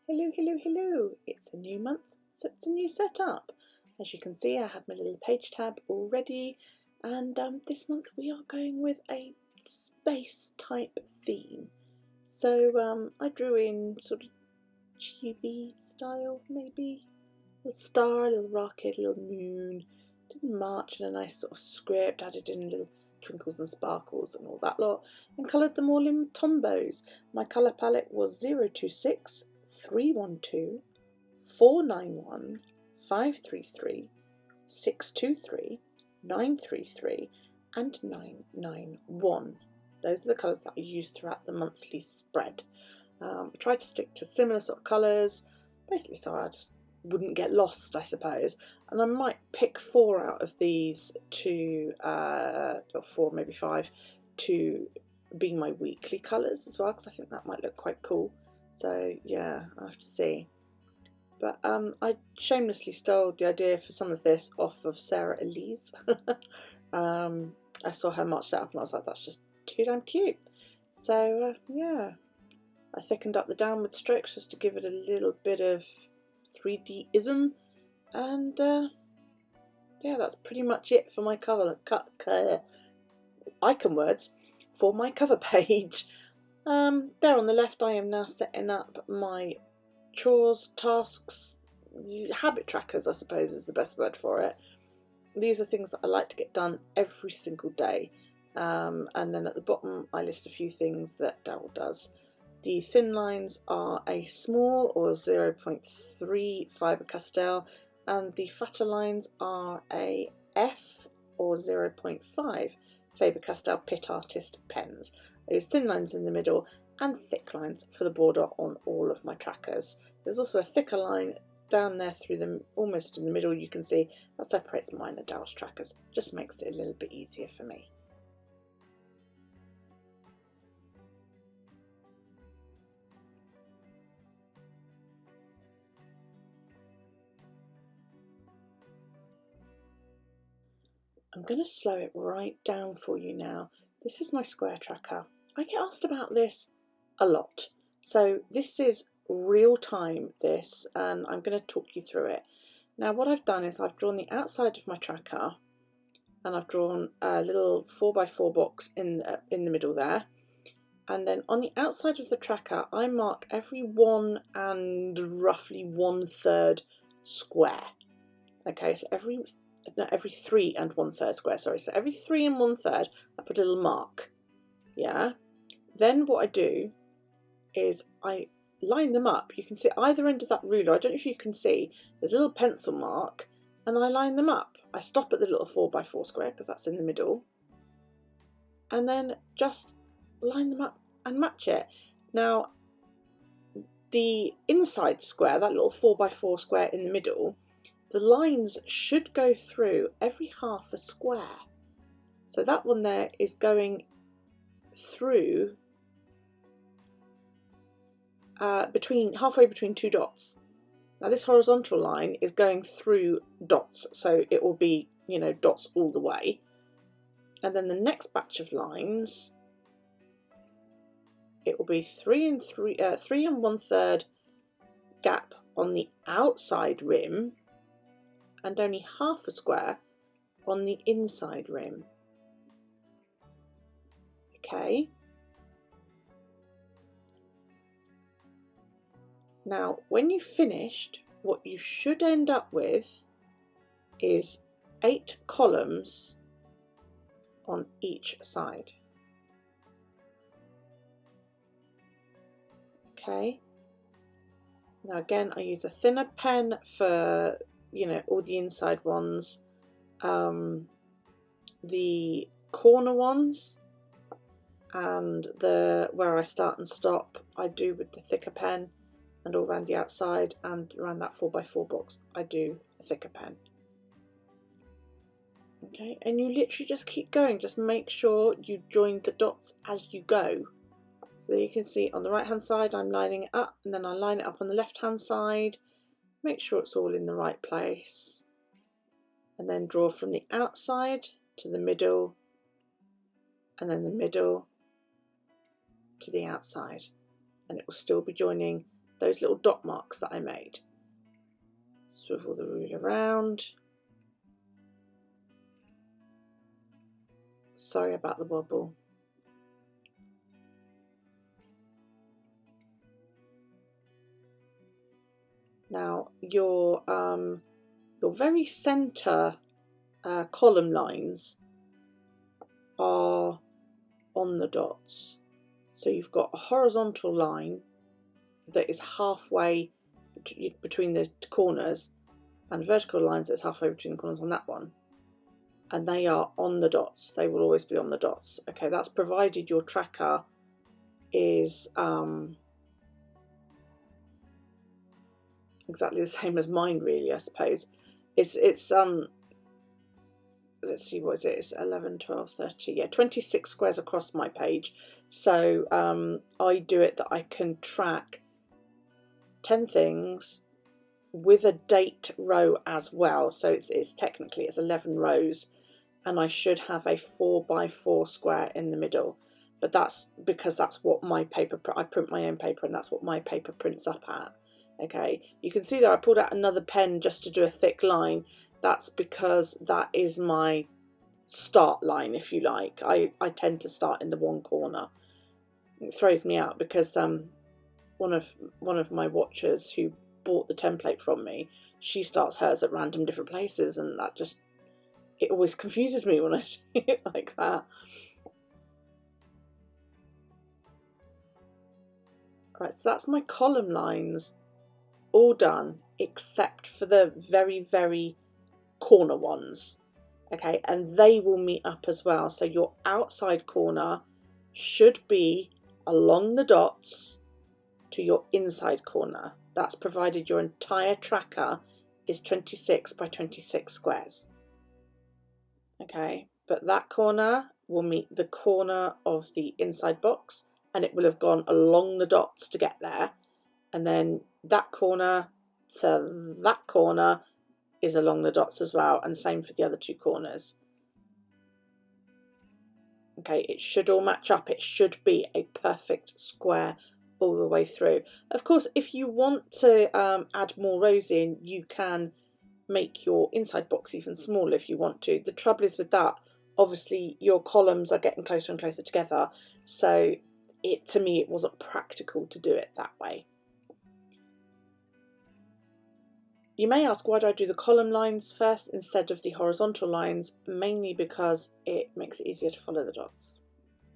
Hello, hello, hello. It's a new month, so it's a new setup. As you can see, I had my little page tab already, and this month we are going with a space type theme. So I drew in sort of chibi style, maybe. A little star, a little rocket, a little moon. Did March in a nice sort of script, added in little twinkles and sparkles and all that lot, and coloured them all in tombos. My colour palette was 026, 312, 491, 533, 623, 933 and 991. Those are the colours that I used throughout the monthly spread. I tried to stick to similar sort of colours, basically so I just wouldn't get lost, I suppose. And I might pick 4 out of these to, or 4, maybe 5, to be my weekly colours as well, because I think that might look quite cool. So yeah, I'll have to see. But I shamelessly stole the idea for some of this off of Sarah Elise. I saw her March set up and I was like, that's just too damn cute. So yeah, I thickened up the downward strokes just to give it a little bit of 3D-ism, and yeah, that's pretty much it for my icon words for my cover page. There on the left I am now setting up my chores, tasks, habit trackers I suppose is the best word for it. These are things that I like to get done every single day, and then at the bottom I list a few things that Daryl does. The thin lines are a small or 0.3 Faber-Castell, and the fatter lines are a F or 0.5 Faber-Castell Pit Artist pens. I use thin lines in the middle and thick lines for the border on all of my trackers. There's also a thicker line down there through them, almost in the middle, you can see that separates mine and Daryl's trackers. Just makes it a little bit easier for me. I'm going to slow it right down for you now. This is my square tracker. I get asked about this a lot. So this is real time, and I'm going to talk you through it. Now what I've done is I've drawn the outside of my tracker, and I've drawn a little 4x4 box in the middle there. And then on the outside of the tracker, I mark every 1 and roughly 1/3 square. Okay, so every 3 and 1/3 square, sorry. So every 3 and 1/3, I put a little mark. Yeah. Then what I do is I line them up. You can see either end of that ruler. I don't know if you can see. There's a little pencil mark, and I line them up. I stop at the little 4x4 square because that's in the middle, and then just line them up and match it. Now, the inside square, that little 4x4 square in the middle, the lines should go through every half a square. So that one there is going through halfway between 2 dots. Now this horizontal line is going through dots, so it will be, you know, dots all the way. And then the next batch of lines, it will be 3 and 1/3 gap on the outside rim, and only half a square on the inside rim. Okay. Now, when you've finished, what you should end up with is 8 columns on each side. Okay. Now again, I use a thinner pen for, you know, all the inside ones. The corner ones and where I start and stop, I do with the thicker pen, and all around the outside and around that 4x4 box, I do a thicker pen. Okay, and you literally just keep going. Just make sure you join the dots as you go. So you can see on the right hand side I'm lining it up, and then I line it up on the left hand side, make sure it's all in the right place, and then draw from the outside to the middle, and then the middle to the outside, and it will still be joining those little dot marks that I made. Swivel the ruler around. Sorry about the wobble. Now your very centre column lines are on the dots. So you've got a horizontal line that is halfway between the corners, and vertical lines that's halfway between the corners on that one. And they are on the dots. They will always be on the dots. Okay, that's provided your tracker is exactly the same as mine, really, I suppose. It's let's see, what is it? It's 11, 12, 30, yeah, 26 squares across my page. So I do it that I can track 10 things with a date row as well. So it's technically 11 rows, and I should have a 4x4 square in the middle. But that's because that's what my paper, I print my own paper, and that's what my paper prints up at. Okay, you can see that I pulled out another pen just to do a thick line. That's because that is my start line, if you like. I tend to start in the one corner. It throws me out because one of my watchers who bought the template from me, she starts hers at random different places, and that just, it always confuses me when I see it like that. Right, so that's my column lines all done, except for the very, very corner ones. Okay, and they will meet up as well. So your outside corner should be along the dots to your inside corner. That's provided your entire tracker is 26 by 26 squares. Okay, but that corner will meet the corner of the inside box, and it will have gone along the dots to get there. And then that corner to that corner is along the dots as well, and same for the other two corners. Okay, it should all match up. It should be a perfect square all the way through. Of course, if you want to add more rows in, you can make your inside box even smaller if you want to. The trouble is with that, obviously your columns are getting closer and closer together, so to me it wasn't practical to do it that way. You may ask, why do I do the column lines first instead of the horizontal lines? Mainly because it makes it easier to follow the dots.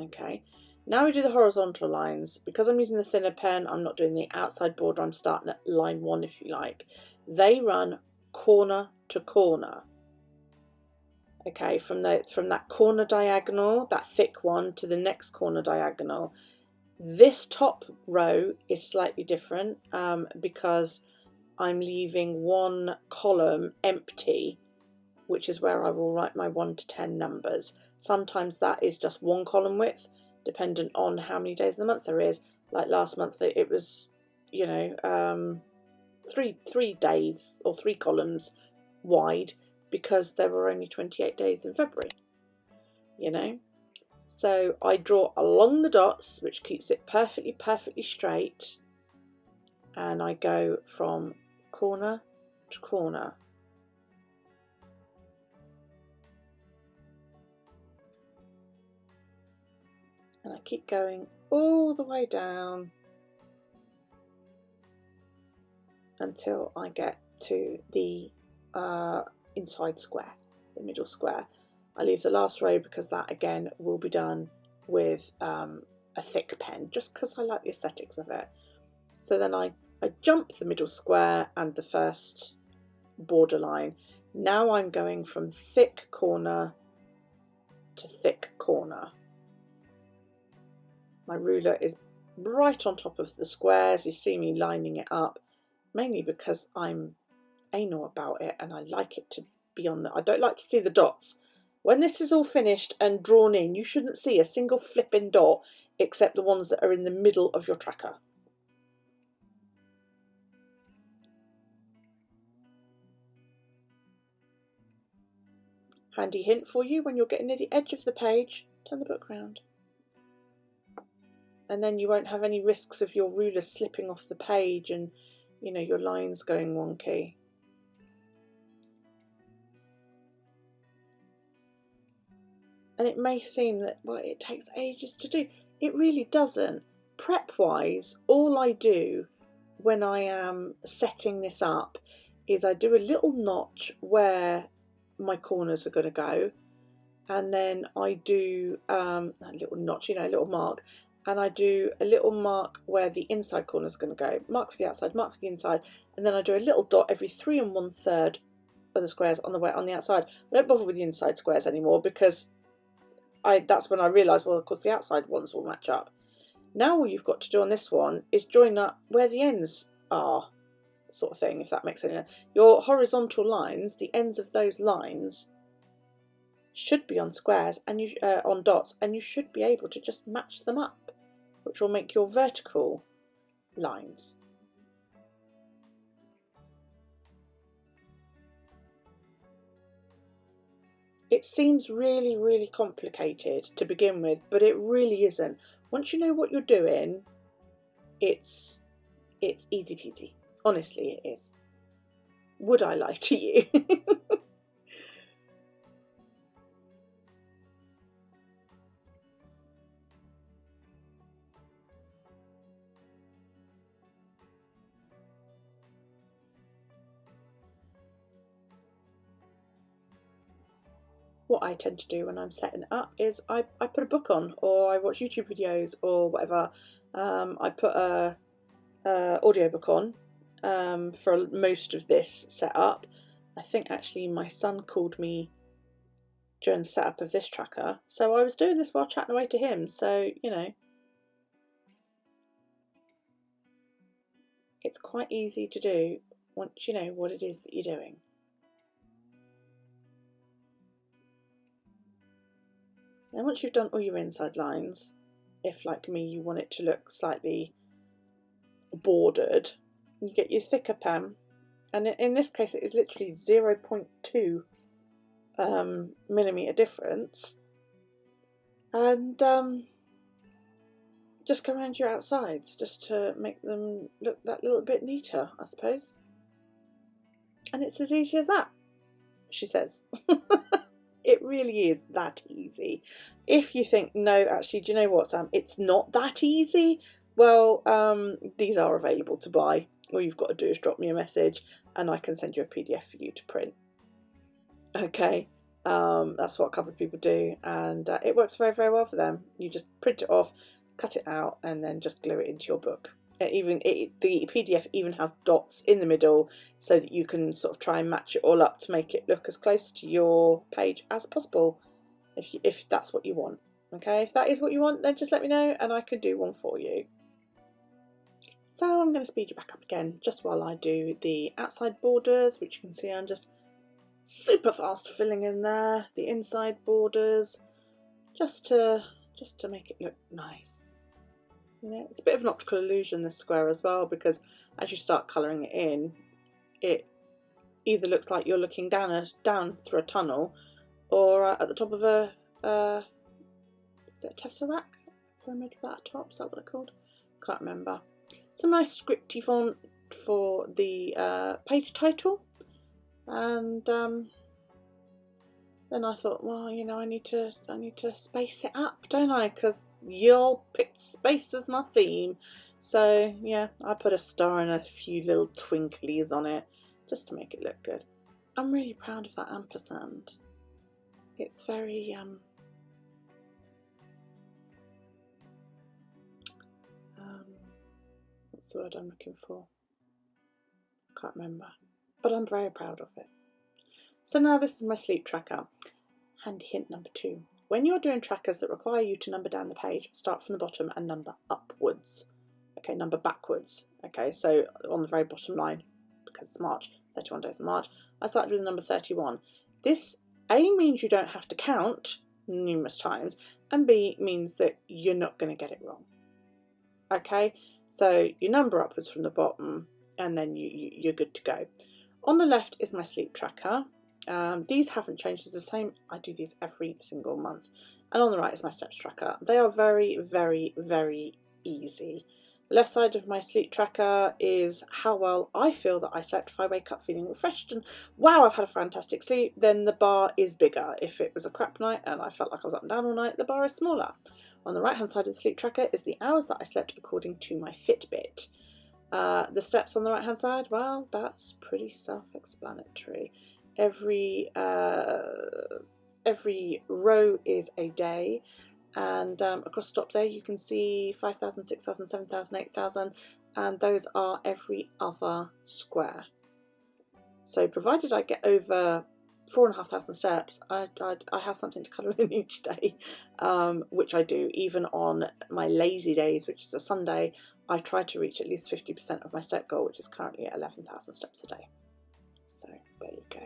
Okay, now we do the horizontal lines. Because I'm using the thinner pen, I'm not doing the outside border, I'm starting at line 1 if you like. They run corner to corner. Okay, from that corner diagonal, that thick one, to the next corner diagonal. This top row is slightly different because I'm leaving one column empty, which is where I will write my 1 to 10 numbers. Sometimes that is just one column width, dependent on how many days of the month there is. Like last month, it was, you know, 3 days or 3 columns wide because there were only 28 days in February, you know. So I draw along the dots, which keeps it perfectly straight, and I go from corner to corner. And I keep going all the way down until I get to the inside square, the middle square. I leave the last row because that again will be done with a thick pen, just because I like the aesthetics of it. So then I jump the middle square and the first borderline. Now I'm going from thick corner to thick corner. My ruler is right on top of the squares. You see me lining it up, mainly because I'm anal about it and I like it to be on I don't like to see the dots. When this is all finished and drawn in, you shouldn't see a single flipping dot except the ones that are in the middle of your tracker. Handy hint for you: when you're getting near the edge of the page, turn the book round. and then you won't have any risks of your ruler slipping off the page and, you know, your lines going wonky. And it may seem that, well, it takes ages to do. It really doesn't. Prep-wise, all I do when I am setting this up is I do a little notch where my corners are going to go, and then I do a little notch, you know, a little mark, and I do a little mark where the inside corner is going to go, mark for the outside, mark for the inside, and then I do a little dot every 3 1/3 of the squares on the outside. I don't bother with the inside squares anymore because that's when I realised, well, of course the outside ones will match up. Now all you've got to do on this one is join up where the ends are, sort of thing, if that makes any sense. Your horizontal lines, the ends of those lines, should be on squares and on dots, and you should be able to just match them up, which will make your vertical lines. It seems really, really complicated to begin with, but it really isn't. Once you know what you're doing, it's easy peasy. Honestly, it is. Would I lie to you? What I tend to do when I'm setting it up is I put a book on, or I watch YouTube videos or whatever. I put a audiobook on for most of this setup. I think actually my son called me during the setup of this tracker, so I was doing this while chatting away to him, so you know, it's quite easy to do once you know what it is that you're doing. And once you've done all your inside lines, if like me you want it to look slightly bordered, you get your thicker pen, and in this case it is literally 0.2 millimeter difference, and just go around your outsides just to make them look that little bit neater, I suppose. And it's as easy as that, she says. It really is that easy. If you think, no, actually, do you know what, Sam? It's not that easy. Well, these are available to buy. All you've got to do is drop me a message and I can send you a PDF for you to print. Okay, that's what a couple of people do, and it works very, very well for them. You just print it off, cut it out, and then just glue it into your book. The PDF even has dots in the middle so that you can sort of try and match it all up to make it look as close to your page as possible, if that's what you want. Okay, if that is what you want, then just let me know and I can do one for you. So I'm going to speed you back up again just while I do the outside borders, which you can see I'm just super fast filling in there, the inside borders, just to make it look nice. You know, it's a bit of an optical illusion, this square, as well, because as you start colouring it in, it either looks like you're looking down through a tunnel, or at the top of a is it a tesseract? Pyramid flat top, is that what they're called? Can't remember. Some nice scripty font for the page title, and then I thought, well, you know, I need to space it up, don't I? Because y'all picked space as my theme. So yeah, I put a star and a few little twinklies on it just to make it look good. I'm really proud of that ampersand. It's very what's the word I'm looking for? Can't remember. But I'm very proud of it. So now this is my sleep tracker. Handy hint number 2. When you're doing trackers that require you to number down the page, start from the bottom and number upwards. Okay, number backwards. Okay, so on the very bottom line, because it's March, 31 days of March, I started with the number 31. This A means you don't have to count numerous times, and B means that you're not going to get it wrong. Okay, so you number upwards from the bottom and then you're good to go. On the left is my sleep tracker. These haven't changed, it's the same. I do these every single month. And on the right is my steps tracker. They are very, very, very easy. The left side of my sleep tracker is how well I feel that I slept. If I wake up feeling refreshed and wow, I've had a fantastic sleep, then the bar is bigger. If it was a crap night and I felt like I was up and down all night, the bar is smaller. On the right hand side of the sleep tracker is the hours that I slept according to my Fitbit. The steps on the right hand side, well, that's pretty self-explanatory. Every row is a day, and across the top there you can see 5,000, 6,000, 7,000, 8,000, and those are every other square. So provided I get over 4,500 steps, I have something to cuddle in each day, which I do. Even on my lazy days, which is a Sunday, I try to reach at least 50% of my step goal, which is currently at 11,000 steps a day. So there you go.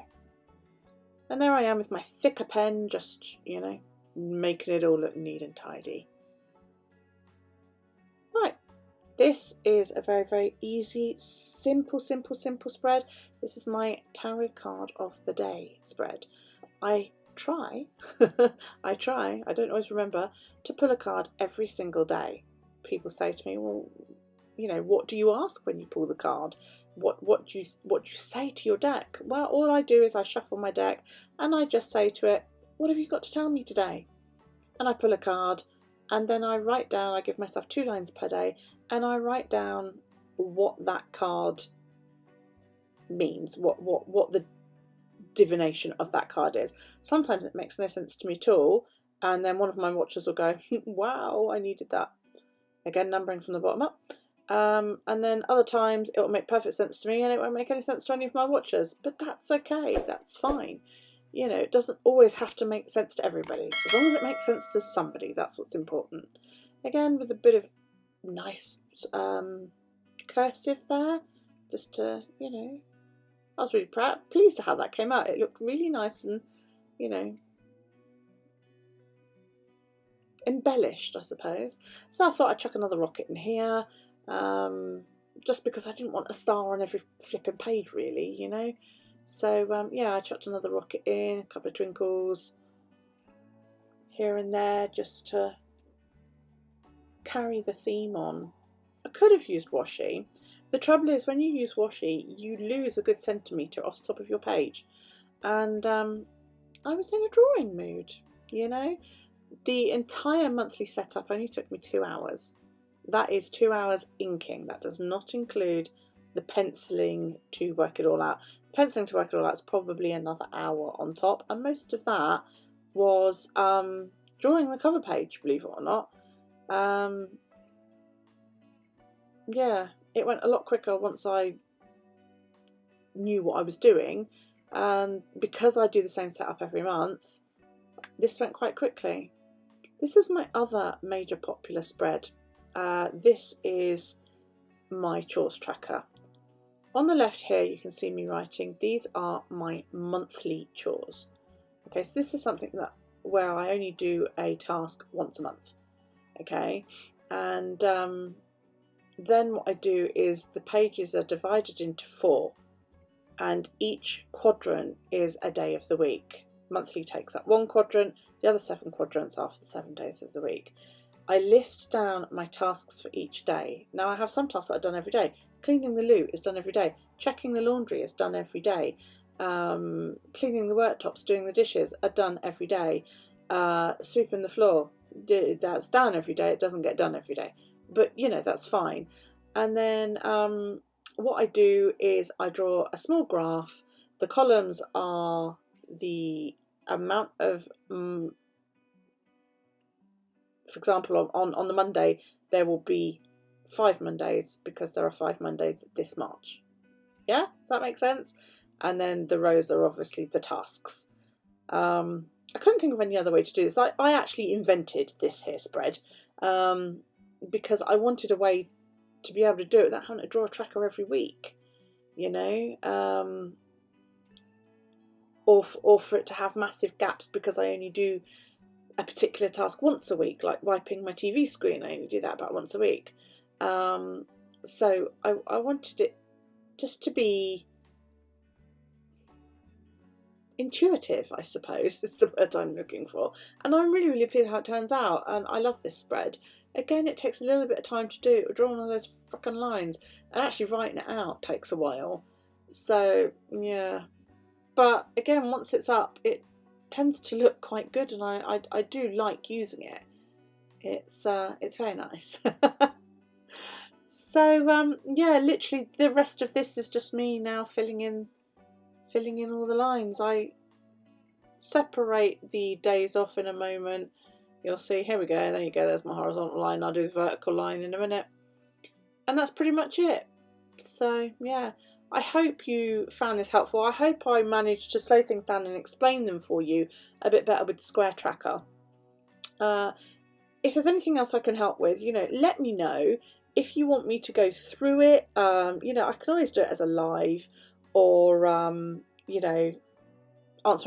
And there I am with my thicker pen, just, you know, making it all look neat and tidy. Right, this is a very, very easy, simple spread. This is my tarot card of the day spread. I try, I don't always remember to pull a card every single day. People say to me, well, you know, what do you ask when you pull the card? What do you say to your deck? Well, all I do is I shuffle my deck and I just say to it, what have you got to tell me today? And I pull a card, and then I write down, I give myself 2 lines per day, and I write down what that card means, what the divination of that card is. Sometimes it makes no sense to me at all, and then one of my watchers will go, wow, I needed that. Again, numbering from the bottom up. And then other times it will make perfect sense to me and it won't make any sense to any of my watchers, but that's okay, that's fine. You know, it doesn't always have to make sense to everybody. As long as it makes sense to somebody, that's what's important. Again, with a bit of nice cursive there, just to, you know, I was really pleased at how that came out. It looked really nice and, you know, embellished, I suppose. So I thought I'd chuck another rocket in here, just because I didn't want a star on every flipping page, really, you know. So yeah, I chucked another rocket in, a couple of twinkles here and there, just to carry the theme on. I could have used washi. The trouble is, when you use washi, you lose a good centimetre off the top of your page, and I was in a drawing mood, you know. The entire monthly setup only took me 2 hours. That is 2 hours inking. That does not include the penciling to work it all out. Penciling to work it all out is probably another hour on top, and most of that was drawing the cover page, believe it or not. Yeah, it went a lot quicker once I knew what I was doing, and because I do the same setup every month, this went quite quickly. This is my other major popular spread. This is my chores tracker. On the left here you can see me writing, these are my monthly chores. Okay, so this is something that where I only do a task once a month. Okay, and then what I do is the pages are divided into 4, and each quadrant is a day of the week. Monthly takes up 1 quadrant, the other 7 quadrants are for the 7 days of the week. I list down my tasks for each day. Now I have some tasks that are done every day. Cleaning the loo is done every day. Checking the laundry is done every day. Cleaning the worktops, doing the dishes are done every day. Sweeping the floor, that's done every day. It doesn't get done every day, but you know, that's fine. And then what I do is I draw a small graph. The columns are the amount of for example, on the Monday there will be 5 Mondays because there are 5 Mondays this March. Yeah, does that make sense? And then the rows are obviously the tasks. I couldn't think of any other way to do this. I actually invented this here spread because I wanted a way to be able to do it without having to draw a tracker every week, you know, or for it to have massive gaps because I only do a particular task once a week, like wiping my TV screen. I only do that about once a week. So I wanted it just to be intuitive, I suppose, is the word I'm looking for. And I'm really, really pleased how it turns out. And I love this spread. Again, it takes a little bit of time to do, drawing all those fucking lines, and actually writing it out takes a while. So yeah, but again, once it's up, it tends to look quite good, and I do like using it. It's very nice. So yeah, literally the rest of this is just me now filling in all the lines. I separate the days off in a moment. You'll see, here we go, there you go, there's my horizontal line. I'll do the vertical line in a minute. And that's pretty much it. So yeah, I hope you found this helpful. I hope I managed to slow things down and explain them for you a bit better with the square tracker. If there's anything else I can help with, let me know. If you want me to go through it, I can always do it as a live, or answer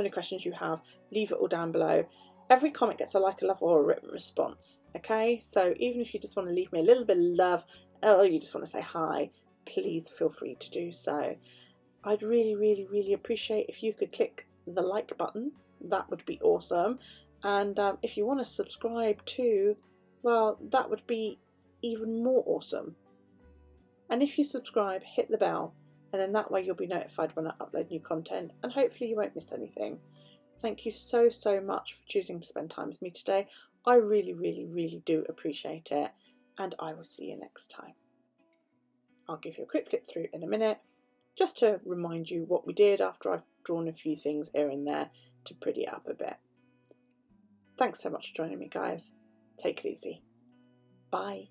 any questions you have. Leave it all down below. Every comment gets a like, a love, or a written response. Okay, so even if you just want to leave me a little bit of love, or you just want to say hi, please feel free to do so. I'd really, really, really appreciate if you could click the like button. That would be awesome. And if you want to subscribe too, well, that would be even more awesome. And if you subscribe, hit the bell, and then that way you'll be notified when I upload new content, and hopefully you won't miss anything. Thank you so, so much for choosing to spend time with me today. I really, really, really do appreciate it, and I will see you next time. I'll give you a quick flip through in a minute, just to remind you what we did after I've drawn a few things here and there to pretty it up a bit. Thanks so much for joining me, guys. Take it easy. Bye.